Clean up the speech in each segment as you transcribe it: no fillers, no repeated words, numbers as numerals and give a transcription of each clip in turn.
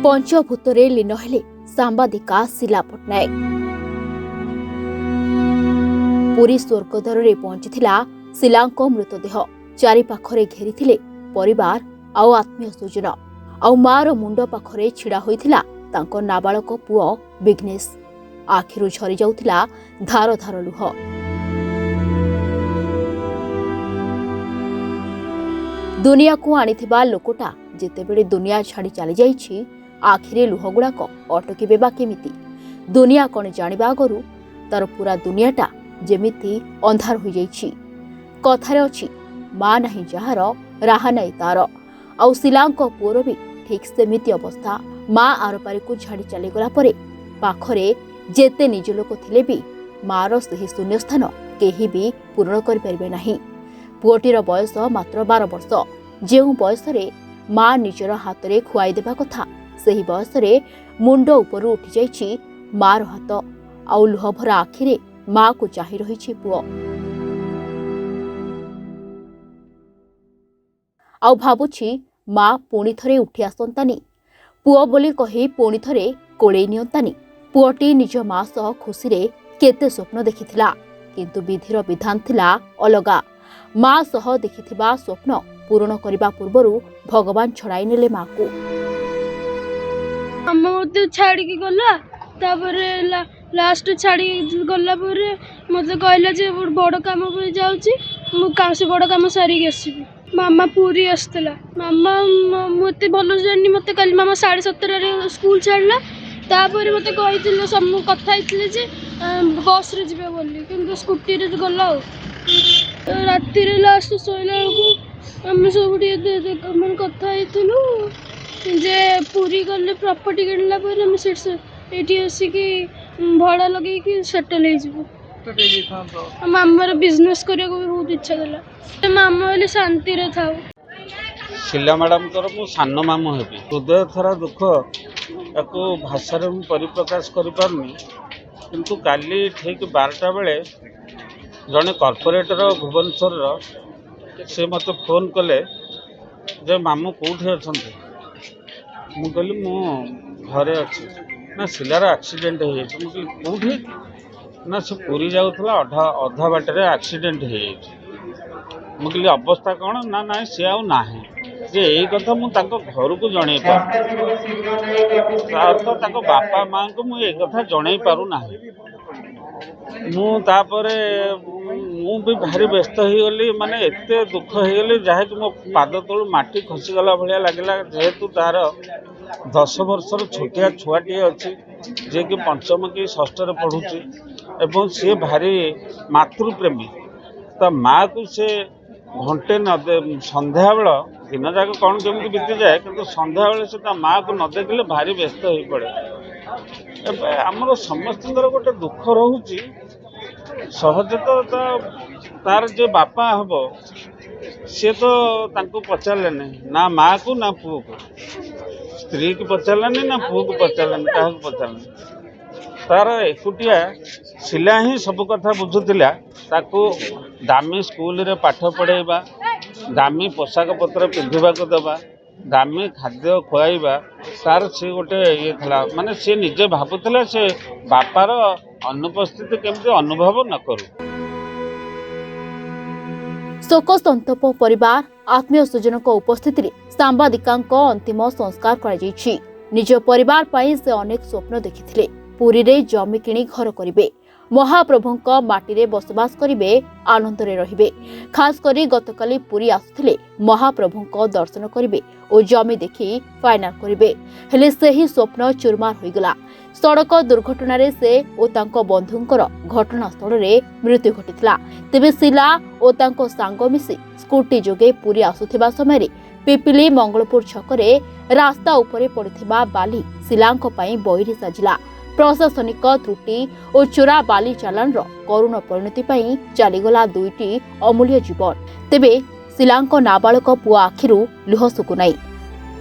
पंचभूतरे लीन हेले सांबादिका शिला पट्टनायक। पुरी स्वर्गद्वार रे पहुंचीथिला शिलांको मृतदेह। चारिपाखरे घेरिथिले परिवार आउ आत्मीय स्वजन। आउ मार मुंड पाखरे छिड़ा होइथिला तांको नाबालक पुओ विघ्नेश। आखिरु झरी जाउथिला धार धार लुह। दुनिया को आनिथिबा लोकटा जेतेबेले दुनिया छाड़ी चली जाइछि आखिरे लुह गुड़ाक अटकिबे बा केमिति। दुनिया कौन जानिबा आगरु तार पूरा दुनियाटा जेमिति अंधार हो जाइछि। कथारे अछि मां नाही जहार राहा नाही तार। आउ शिलांक पुअर भी ठीक सेमिति अवस्था। मां आरपारी को छाड़ी चली गला परे पाखरे जेते निज लोक थिले भी मार सही शून्य स्थान केही भी पूर्ण कर परिबे नाही। पुअटीर बयस मात्र 12 वर्ष। जेउ बयसरे मां निजर हाथ रे खुआई देबा कथा सही बयसरे मुंड उपरु उठी जाइछि मार हाथ। आउ लुह भरा आखिरे मां को चाहि रहिछि पुओ। आउ भाबुछि मां पुणी थरे उठी आसंतानी पुओ बोली कही पुणी थरे कोळेई नियंतानी। पुओटी निज मां सह खुशी रे केते स्वप्न देखिथिला किंतु विधिर विधान थिला अलगा। मां सह देखिथिबा स्वप्न पूर्ण करबा पूर्वरु भगवान छड़ाई नेले मां को। अम्मा मते छाड़ी के गला तापरे लास्ट छाड़ी गला परे मते कहला जे बड़ काम पे जाउची मु कासे बड़ काम सारी के आसीबी। मामा पूरी आस्तला मामा मते भलो जानी मते कल मामा 7:30 रे स्कूल छाड़ला तापरे मते कहिथिले सब कथा आइथिले जे बस रे जिबे बोली किंतु स्कूटी रे गला राती रे लास्ट सोइला को हम सब मन कथा आइथिलु जे पूरी गले प्रॉपर्टी किनला पर हम एटी आसिकी भड़ा लगे कि सेटल हो मामार बिजनेस करने को भी बहुत इच्छा था। मामा बोले शांति रे था। शिला मैडम मु सान मामू हेबी हृदय थरा दुख ताको भाषा रे परिप्रकाश करि पारनी किंतु काली ठीक 12टा बेले जने कॉर्पोरेटर भुवनेश्वर से मत फोन कले जे मामू कोठी अछंते। मु कहली मु घरे अच्छी ना शिलार एक्सीडेंट हो कौटी ना से पूरी जाऊला अधा बाटर एक्सीडेंट हो कहली अवस्था कौन ना ना सी आउ ना जे यही कथा मुझे घर को जन तो बापा माँ को मुझे कथा जन पारू ना मुझे मु भी भारी व्यस्त हो गली माने एते दुख हो गली जहाँकि मो पाद तलू माटी खसीगला भाया लगे जेहेतु तार 10 वर्षर छोटिया छुआटे अच्छी जे कि पंचम कि षष्ठ पढ़ुची एवं सी भारी मातृप्रेमी ता माँ को से घंटे न संध्या बेल दिन जाक कौन केमी बीती जाए कि संध्या बेले से माँ को न देखले भारी व्यस्त हो पड़े। आमर समस्त गोटे दुख रोची सहज तो तार जे बापा हम सी तो पचारे ना माँ को ना पुओ को स्त्री की पचारे ना पुओ को पचारे क्या पचारे तार एकुटिया शिला ही सब कथा बुझुला ताको दामी स्कूल रे पाठ पढ़ेबा दामी पोशाक पत्र पिंधा को देवा दामी खाद्य खुआइबा तार से गोटे ये था माने सी निजे भावुला से बापार अनुपस्थिति केमती अनुभव न करू। शोक संतप परिवार आत्मीय स्वजन उपस्थिति सांबादिका अंतिम संस्कार कर निज परिवार पाई से अनेक स्वप्न देखिथिले। पुरी रे जमी किणी घर करिवे महाप्रभुंक माटी रे बसवास करिवे आनंद रे रहिबे। खास करी गतकाली पुरी आसुथिले महाप्रभुंक दर्शन करिवे ओ जमी देखि फाइनल करिवे हेले सेही स्वप्न चुरमार होइगला। सड़क दुर्घटना रे से ओ तांको बंधुंकर घटनास्थल रे मृत्यु घटिथिला। तेबे शिला ओ तांको सांग मिसी स्कूटी जोगे पुरी आसुथिबा समय रे पिपिली मंगलपुर छकरे रास्ता उपरे पड़िथिबा बाली शिलांक पई बहिरी साजिला। प्रशासनिक त्रुटि और चोरा बाली चालान करुण परिणति पई चलीगला 2टी अमूल्य जीवन। तेबे शिलांक नाबालक पुआ आखिरु लुह सुकुनाई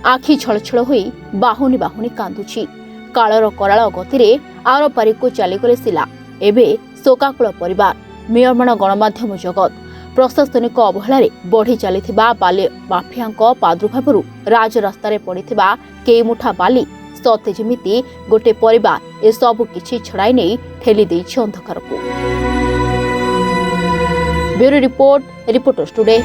आखि छलछल होई बाहुनी बाहुनी कांदुछि। कालर कराल गतिरे आरपारी को चलीगले शिला। एबे शोकाकुल परिवार मियमण गणमाध्यम जगत प्रशासनिक अवहेलारे बढ़ी चलीथिबा बाली माफियांक प्रादुर्भावरु राजरास्तारे पड़िथिबा केई मुठा बाली ସତେ ଯେମିତି ଗୋटे ପରିବାର ଏସବୁ କିଛି ଛଡ଼ାଇ ନେଇ ଠେଲି ଦେଇଛି ଅନ୍ଧକାରକୁ। Bureau report, reporters today.